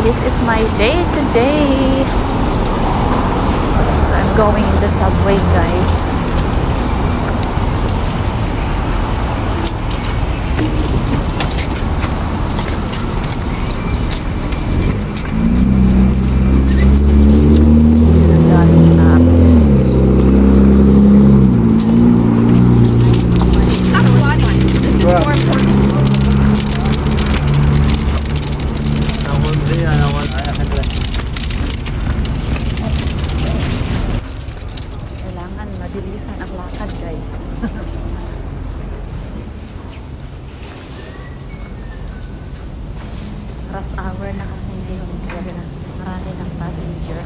Okay, this is my day today. So I'm going in the subway, guys. Mabilisan ang lakad, guys. Rush hour na kasi ngayon, kaya marami ng passenger.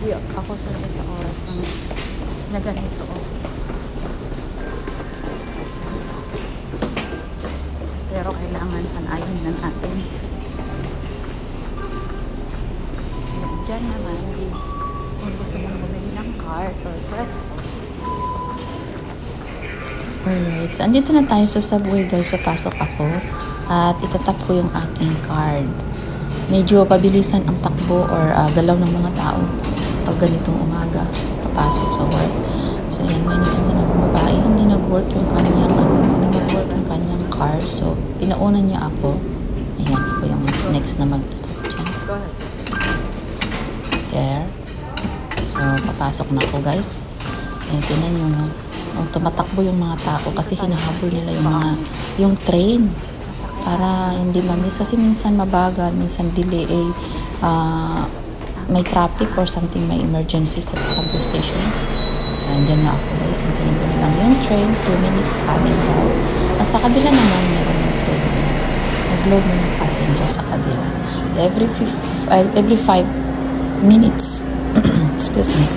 Hindi ako sanay sa oras na ganito. Pero kailangan sanayin na natin. Diyan naman is kung gusto mong bumili ng card or presto. Alright, so andito na tayo sa subway, guys. Papasok ako at itatap ko yung aking card. Medyo pabilisan ang takbo or galaw ng mga tao pag ganitong umaga papasok sa work. So yan, may isang na babae, hindi nag-work yung kanyang car. So pinauna niya ako. Ayan, ako yung next na mag-tatap dyan. There. So, papasok na ako, guys. Ayan, tinan nyo, no? Tumatakbo yung mga tao kasi hinahabol nila yung train para hindi ma-miss. Kasi minsan mabagal, minsan delay, may traffic or something, may emergency sa subway station. So, andyan na ako, guys. Hintayin ko lang yung train. 2 minutes coming daw. At sa kabila naman, meron yung train. Nag-load mo yung passenger sa kabila. Every 5 minutes excuse me,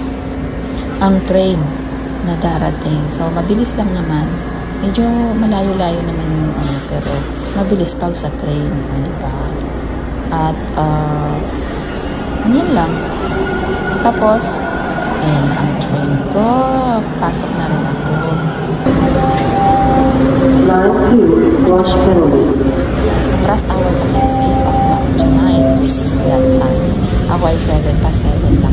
ang train na darating. So, mabilis lang naman. Medyo malayo-layo naman yung pero mabilis pag sa train. Diba? At, anyan lang. Tapos, ayan na ang train ko. Pasok na rin ako. Ang rush hour kasi is 8 o'clock tonight. That time. Ako ay 7 past 7 lang.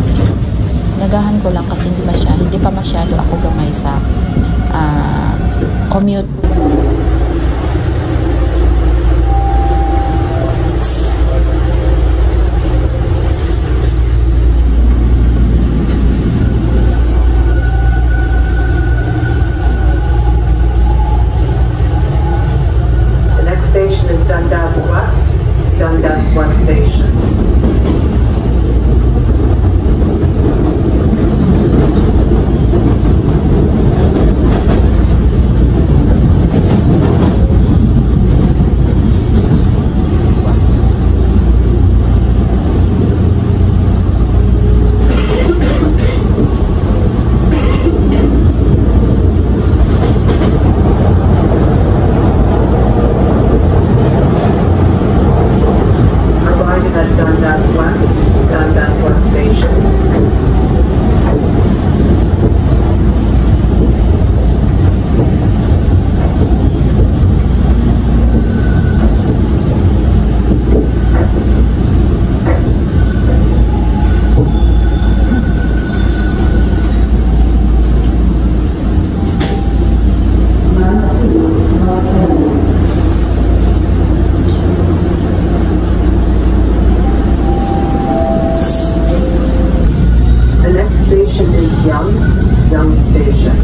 Nagahan ko lang kasi hindi pa masyado ako gamay sa commute. The next station is Dundas West. Dundas West Station. Young Station.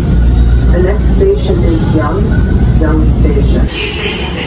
The next station is Young Station.